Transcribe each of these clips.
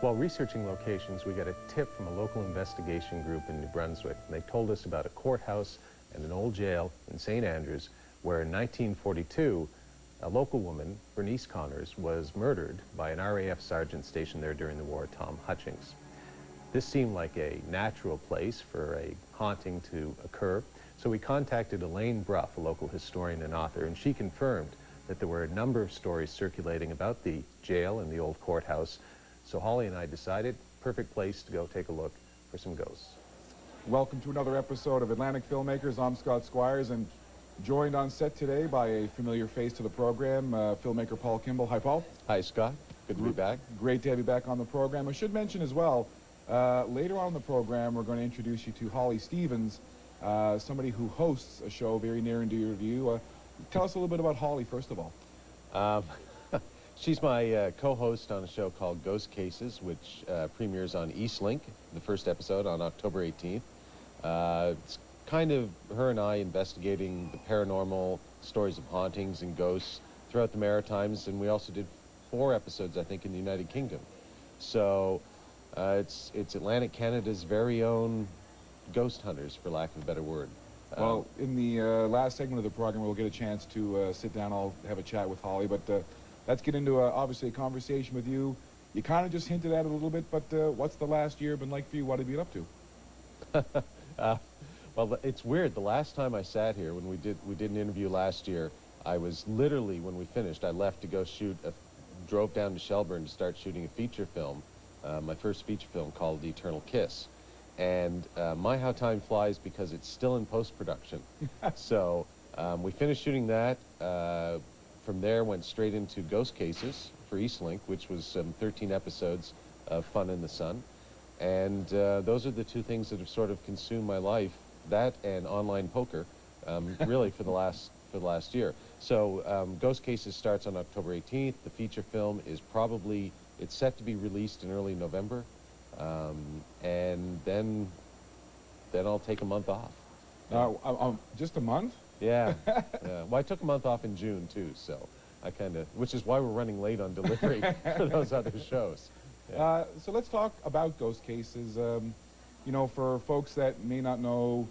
While researching locations, we got a tip from a local investigation group in New Brunswick. They told us about a courthouse and an old jail in St. Andrews where in 1942 a local woman, Bernice Connors, was murdered by an RAF sergeant stationed there during the war, Tom Hutchings. This seemed like a natural place for a haunting to occur, so we contacted Elaine Bruff, a local historian and author, and she confirmed that there were a number of stories circulating about the jail and the old courthouse. So Holly and I decided, perfect place to go take a look for some ghosts. Welcome to another episode of Atlantic Filmmakers. I'm Scott Squires, and joined on set today by a familiar face to the program, filmmaker Paul Kimball. Hi, Paul. Hi, Scott. Good to be back. Great to have you back on the program. I should mention as well, later on in the program, we're going to introduce you to Holly Stevens, somebody who hosts a show very near and dear to you. Tell us a little bit about Holly, first of all. She's my co-host on a show called Ghost Cases, which premieres on Eastlink, the first episode on October 18th. It's kind of her and I investigating the paranormal, stories of hauntings and ghosts throughout the Maritimes, and we also did 4 episodes, I think, in the United Kingdom. So it's Atlantic Canada's very own ghost hunters, for lack of a better word. Well, in the last segment of the program, we'll get a chance to sit down. I'll have a chat with Holly, but let's get into, obviously, a conversation with you. You kind of just hinted at it a little bit, but what's the last year been like for you? What have you been up to? Well, it's weird. The last time I sat here, when we did an interview last year, I was literally, when we finished, I left to go drove down to Shelburne to start shooting a feature film, my first feature film called The Eternal Kiss. And my, how time flies, because it's still in post-production. So we finished shooting that. From there, went straight into Ghost Cases for Eastlink, which was 13 episodes of fun in the sun. And those are the 2 things that have sort of consumed my life, that and online poker, really for the last year. So Ghost Cases starts on October 18th. The feature film is it's set to be released in early November. And then I'll take a month off. Just a month? Yeah. Yeah. Well, I took a month off in June, too, so I which is why we're running late on delivery for those other shows. Yeah. So let's talk about Ghost Cases. You know, for folks that may not know,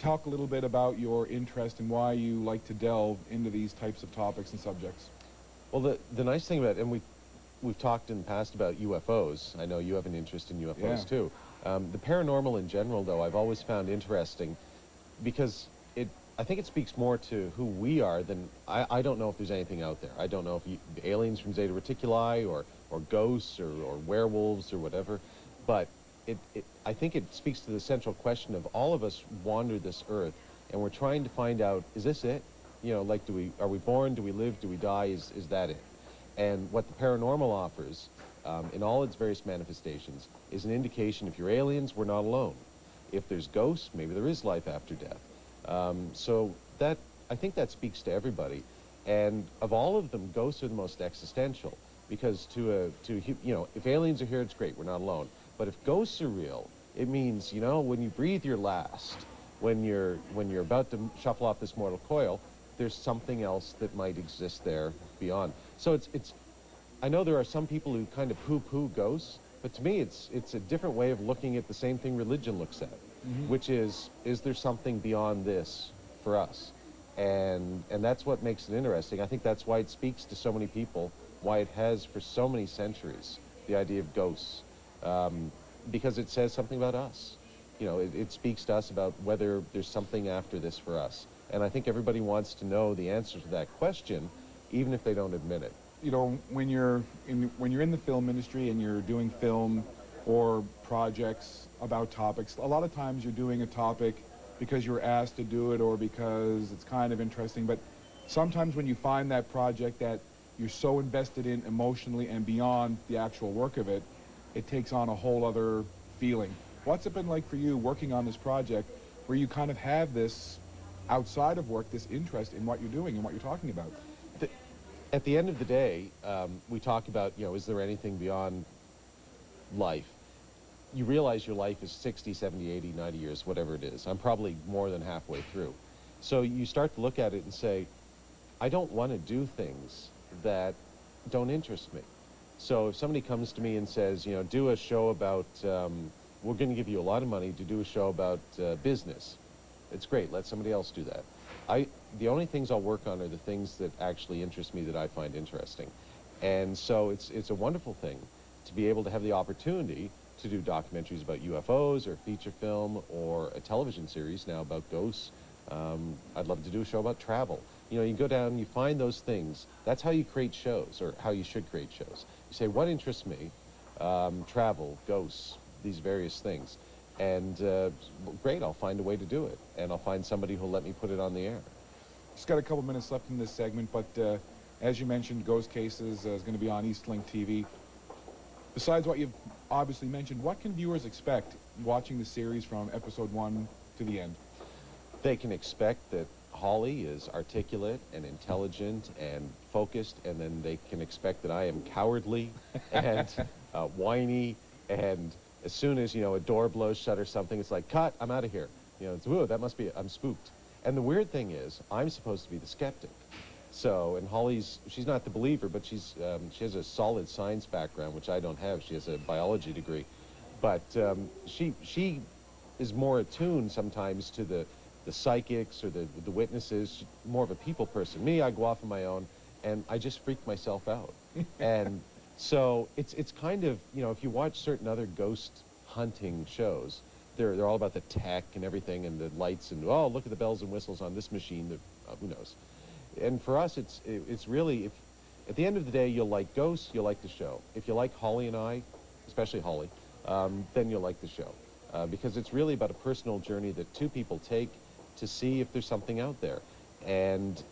talk a little bit about your interest and why you like to delve into these types of topics and subjects. Well, the nice thing about it, and we've talked in the past about UFOs. I know you have an interest in UFOs, too. The paranormal in general, though, I've always found interesting because I think it speaks more to who we are than... I don't know if there's anything out there. I don't know if aliens from Zeta Reticuli or ghosts or werewolves or whatever, but I think it speaks to the central question of all of us wander this earth, and we're trying to find out, is this it? You know, like, are we born, do we live, do we die, is that it? And what the paranormal offers, in all its various manifestations, is an indication if you're aliens, we're not alone. If there's ghosts, maybe there is life after death. So I think that speaks to everybody. And of all of them, ghosts are the most existential, because if aliens are here, it's great, we're not alone. But if ghosts are real, it means, you know, when you breathe your last, when you're about to shuffle off this mortal coil, there's something else that might exist there beyond. So I know there are some people who kind of poo-poo ghosts, but to me it's a different way of looking at the same thing religion looks at, which is there something beyond this for us? And that's what makes it interesting. I think that's why it speaks to so many people, why it has for so many centuries, the idea of ghosts, because it says something about us. You know, it speaks to us about whether there's something after this for us. And I think everybody wants to know the answer to that question, even if they don't admit it. You know, when you're in the film industry and you're doing film or projects about topics, a lot of times you're doing a topic because you're asked to do it or because it's kind of interesting. But sometimes when you find that project that you're so invested in emotionally and beyond the actual work of it, it takes on a whole other feeling. What's it been like for you working on this project where you kind of have this, outside of work, this interest in what you're doing and what you're talking about? At the end of the day, we talk about, you know, is there anything beyond life? You realize your life is 60, 70, 80, 90 years, whatever it is. I'm probably more than halfway through. So you start to look at it and say, I don't want to do things that don't interest me. So if somebody comes to me and says, you know, do a show about, we're going to give you a lot of money to do a show about business, it's great. Let somebody else do that. The only things I'll work on are the things that actually interest me, that I find interesting. And so it's a wonderful thing to be able to have the opportunity to do documentaries about UFOs, or feature film, or a television series now about ghosts. I'd love to do a show about travel. You know, you go down and you find those things. That's how you create shows, or how you should create shows. You say, what interests me? Travel, ghosts, these various things. And great, I'll find a way to do it. And I'll find somebody who'll let me put it on the air. Just got a couple minutes left in this segment, but as you mentioned, Ghost Cases is going to be on Eastlink TV. Besides what you've obviously mentioned, what can viewers expect watching the series from episode 1 to the end? They can expect that Holly is articulate and intelligent and focused, and then they can expect that I am cowardly and whiny, and as soon as, you know, a door blows shut or something, it's like, cut, I'm out of here. You know, it's, whoa, that must be, I'm spooked. And the weird thing is, I'm supposed to be the skeptic. So, and Holly's, she's not the believer, but she has a solid science background, which I don't have. She has a biology degree. But she is more attuned sometimes to the psychics or the witnesses, more of a people person. Me, I go off on my own, and I just freak myself out. And so it's kind of, you know, if you watch certain other ghost hunting shows, they're all about the tech and everything, and the lights, and oh, look at the bells and whistles on this machine, that who knows. And for us, it's really, if at the end of the day you'll like ghosts, you'll like the show. If you like Holly and I, especially Holly, then you'll like the show, because it's really about a personal journey that two people take to see if there's something out there. And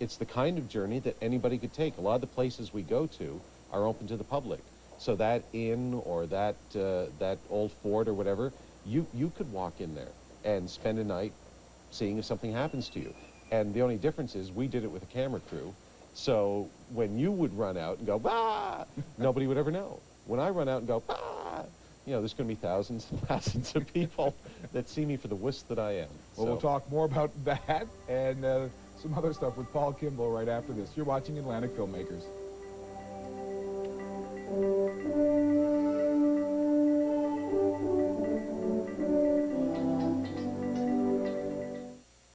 it's the kind of journey that anybody could take. A lot of the places we go to are open to the public. So that inn, or that old fort or whatever, you could walk in there and spend a night seeing if something happens to you. And the only difference is we did it with a camera crew. So when you would run out and go, bah, nobody would ever know. When I run out and go, bah, you know, there's going to be thousands and thousands of people that see me for the wuss that I am. Well, we'll talk more about that and some other stuff with Paul Kimball right after this. You're watching Atlantic Filmmakers.